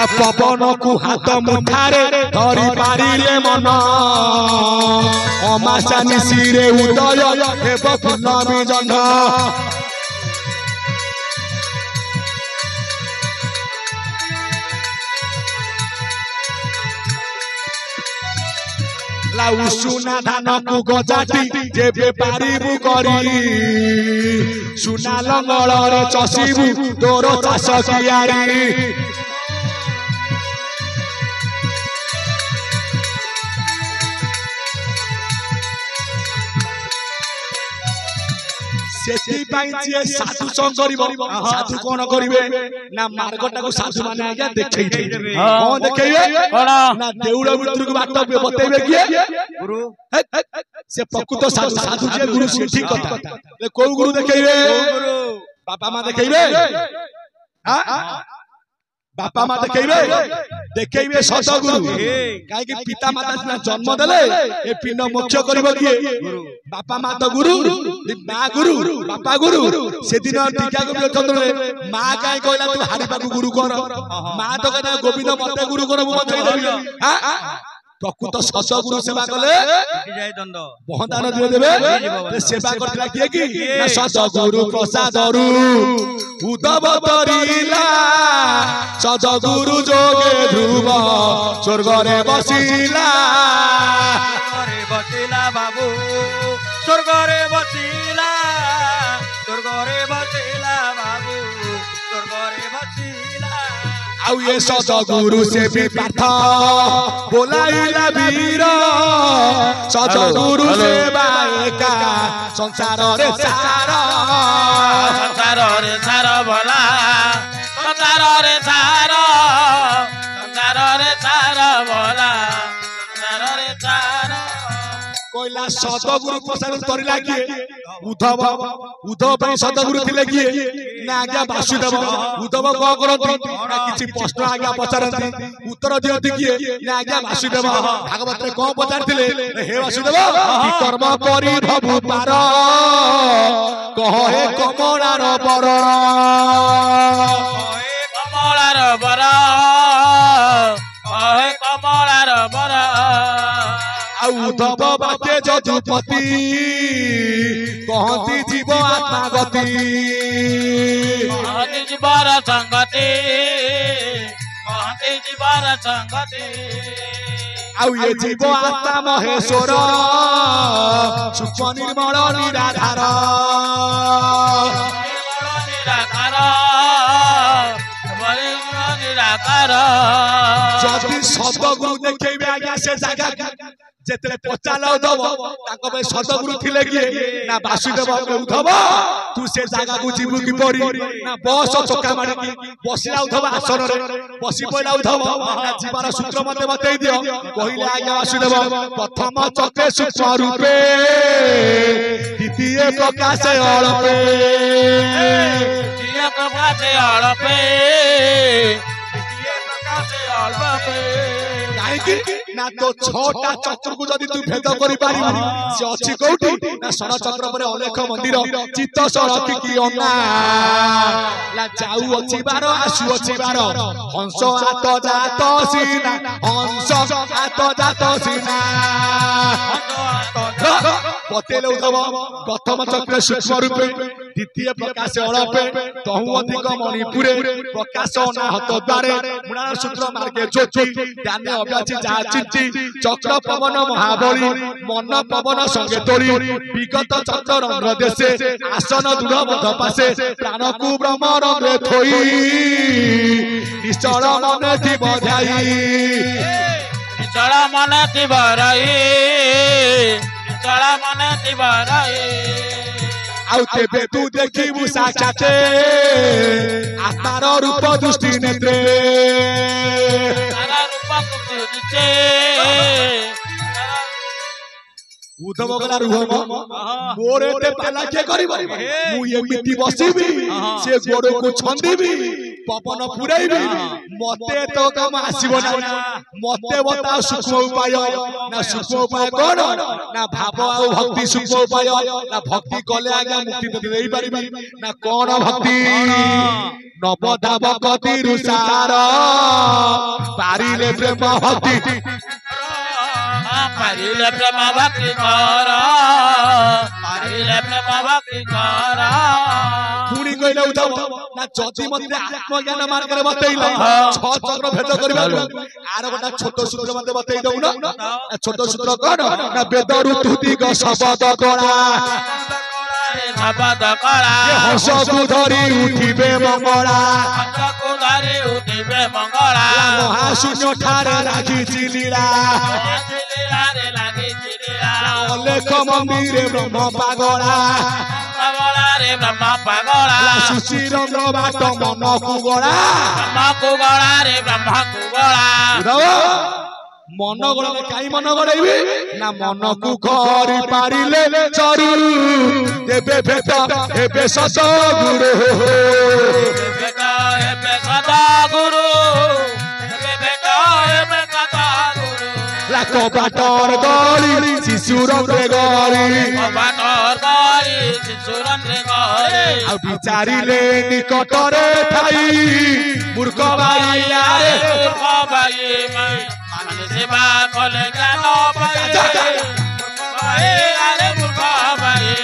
पवन को हाथ मुठारे धरी पारिले मन अमाशा निशिरे उदय हेब पूर्णमी जह्न सुना धान को गजाटी जेबे पारिबु करी सुना लंगल रे चसीबु तोर चाष कियारी साधु संग साधु कौन करिवे ना मार्गटा को साधु माने आज्ञा देखैथे कौन देखैबे ना देउळ भितर को बाट बतैबे किए गुरु से प्रकृत साधु साधु जे गुरु से ठीक कथा ले को गुरु देखैबे गुरु बापा मां देखैबे हां बापा मां देखैबे सत गुरु काहे कि पिता माता सिना जन्म देले ए पिंड मोक्ष करबो किए बापा मां तो गुरु मां गुरु बापा गुरु से दिन टीका को चंद्र मां काहे कहला तू हारी पाकू गुरु कर मां तो कहना गोविंद मते गुरु कर मु बचै देबी हां प्रकृत सत गुरु सेवा कले जाय दंड बहदान दे देबे ते सेवा करथिला किए कि ना सत गुरु प्रसादरु उदव तरिला सत गुरु जोगे ध्रुव स्वर्ग रे बसिला बाबू स्वर्ग रे बसिला बाबू स्वर्ग रे बसिला आउ ये सत गुरु से भी पाठ बोलाइला वीर सत गुरु से बाएका संसार रे सार भला संसार रे सार भला कोइला सतगुरु प्रसाद करिला किए उद्धव भाई सतगुरु थिले किए ना आज्ञा वासुदेव उद्धव को करंती ना किछि प्रश्न आज्ञा पचारंती उत्तर दियंती किए ना आज्ञा वासुदेव भागवत रे को पचारथिले हे वासुदेव की कर्म करी भवु पार कहे कमलार बरण उद्धव बाटे जदुपति कहती जीव आत्मा गति जीवार संगति आउ ये जीव आत्मा महेश्वर सूक्ष्म निर्मल निराधार जदि सतगुरु देखैबे आज्ञा से जगह जेतले पचाला उद्धव ताको बे सतगुरु थिले कि ना वासुदेव उद्धव तू से जागा को जीवु की पड़ी ना बस चक्का मारी की बसिला उद्धव आसन रे बसी पइला उद्धव ना जीवार सूत्र मते बतै दियो कहिले आज्ञा वासुदेव प्रथम चक्रे सूक्ष्म रूपे द्वितीय प्रकाश अळपे ना तो छोटा चक्र को जदि तू भेद करि पारी से अछि कोठी ना सर चक्र परे अलेख मंदिर चित्त सरकी की अन्ना ला जाऊ अछि बार आसु अछि बार हंस आत जात सीना हंस आत जात सीना पतेल उद्धव प्रथम चक्र सूक्ष्म रूपे द्वितीय प्रकाश अळपे तहु अधिक मणिपुरे प्रकाश अनाहत द्वारे मुणार सूत्र मार्गे ज्योति ध्यान अभ्यासी जा चिंती चक्र पवन महाबली मन पवन संगे तोरी विगत चक्र रंग देशे आसन दूर मध पासे प्राण को ब्रह्म रंग थोई निश्चल मन थी बधाई निश्चल मन थी बराई आउ तेबे तू देखिबु साक्षात आत्मार रूप दृष्टि नेत्रे उद्धव गला रुह मोर एते पाला के करिबो मु एमिति बसिबी से गोड़ को छंदीबी पवन पुरैबी मते तो काम आसीबो ना मते बताओ सूक्ष्म उपाय ना सूक्ष्म उपाय कोन ना भाव आ भक्ति सूक्ष्म उपाय ना भक्ति कले आगे मुक्ति तो देई परिबी ना कोन भक्ति नवदावक तिरुसार पारिले प्रेम भक्ति पारिले प्रेम भक्ति कर पारिले प्रेम भक्ति कर पुणी कहले उठाओ ना जति मते आत्मज्ञान मार्ग रे बतैला छ चक्र भेद करबा आर गोटा छोट सूत्र मते बतै दउ ना छोट सूत्र कोन ना वेद ऋतुति ग शब्द कला शब्द कला हसकु धरि उठिबे मंगला हसकु धरि उठिबे मंगला महाशून्य ठारे राखी चिलीला चिलीला रे लागि चिलीला अलेख मंदिरे ब्रह्म पागला पागला रे ब्रह्म पागला सुचिरंद्र बाट मन कुगला रे ब्रह्म कुगला मन गड़े कहीं मन गड़ेबी ना मन को घरी पारिले चरु देबे भेट हेबे सत गुरु भेट हेबे सत गुरु हेबे भेट हेबे सत गुरु ला कबाटर गली शिशुरंद्र गली कबाटर गली शिशुरंद्र गली आ विचारिले निकटरे ठाई मूर्ख भाई आरे मूर्ख भाई माने सेवा कले ज्ञान पाए आरे मूर्ख भाई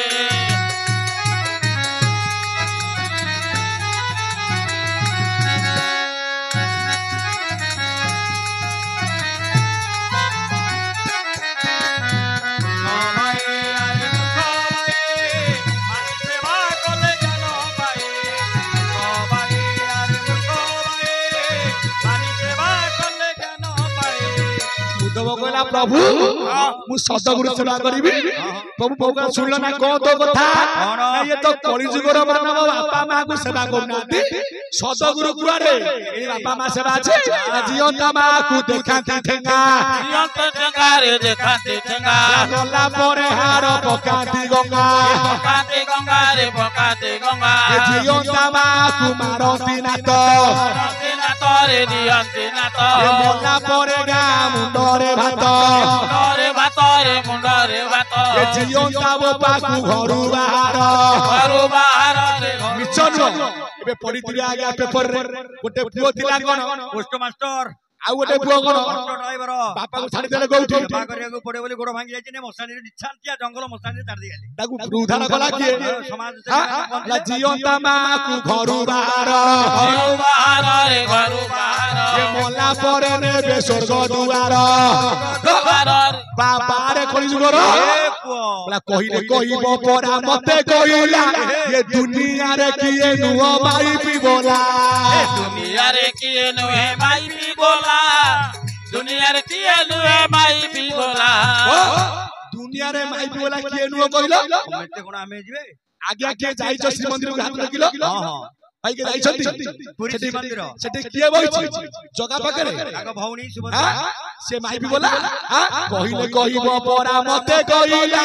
प्रभु मु सतगुरु सेवा करिबी प्रभु प्रभु सुनल ना को तो कथा ये तो कली जुगर मानव बापा मां को सेवा करनाती सतगुरु कुआरे ए बापा मां सेवा छे जियंता मां को देखाती ठेंगा जियंता ठेंगा रे देखाती ठेंगा गला परे हार पकाती गंगा रे पकाती गंगा जियंता मां को मारती ना तो रे दियंती ना तो गला परे गा मुंडरे भात मुंडरे भात रे मुंडरे भात ए जियंता बापा को घरु बाहर रे मिचन एबे पढितिले आगे पेपर रे गोटे पुओ थिला कोन पोस्ट मास्टर आ गोटे पुओ कोन ड्राइवर बापा को छाडी देले गौठी बा करिया को पड़े बोली गोड़ भांगी जाय ने मसानी रे निछांतिया जंगल मसानी रे छाडी गेली ताकू उधार कला किए समाज से ला जियंता मा को घरु बाहर रे घरु बाहर ए मोला परे ने बे स्वर्ग दुआर बाबा रे कली जुगर बोला कहिले कहिबो परा मते कहिला ये दुनिया रे किए नुओ माई पी बोला ए दुनिया रे किए नुए माई पी बोला दुनिया रे किए नुए माई पी बोला दुनिया रे माई पी बोला किए नुओ कहिलो मते कोन आमे जिवे आज्ञा के जाइछो श्री मंदिर को हाथ लगिलो हां भाई के जाइछती पुरी श्री मंदिर सेटे किए बइछि जगा पाकरे आग भौणी सुभद्रा से माई भी बोला कहिले कहिबो परा मते कहिला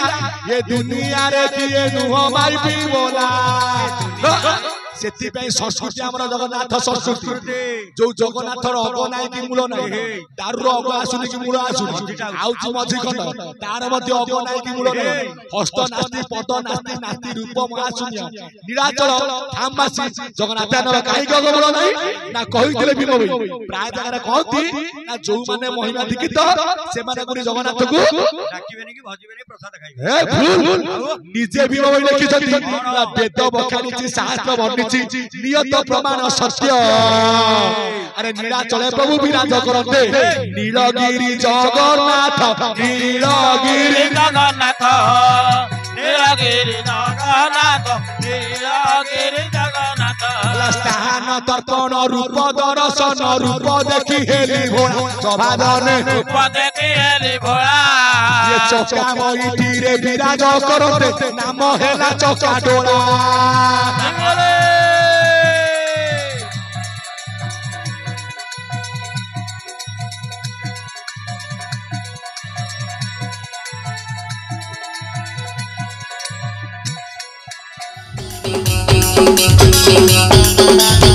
ये दुनिया रे किए नुओ माई पी बोला सेति पई संस्कृति हमर जगन्नाथ संस्कृति जो जगन्नाथ रो अग नाइ कि मूल नाइ दारू रो अग आसुनी कि मूल आसुनी आउची मझी खंड तार मध्ये अग नाइ कि मूल नाइ हस्त नास्ति पद नास्ति नास्ति रूप आसुनी निराचल थामबासी जगन्नाथ नर काई गग मूल नाइ ना कहितले भी नबई प्राय जगह रे कहती ना जो माने महिमा दीक्षित से माने गुरी जगन्नाथ को डाकिबेनी कि भजिबेनी प्रसाद खाइबे ए भूल निजे भी नबई लिखिछथि वेद बखानी शास्त्र वर्णि नियत प्रमाण सत्य अरे नीलाचल प्रभु विराज करते नीलगिरी जगन्नाथ नीलगिरी जगन्नाथ नीलगिरी जगन्नाथ नीलगिरी जगन्नाथ स्थान दर्पण रूप दर्शन रूप देखी हेली भोला सभाधन रूप देखी हेली भोला ये चौका मईटी रे विराज करते नाम हेला चौका डोला Thank you.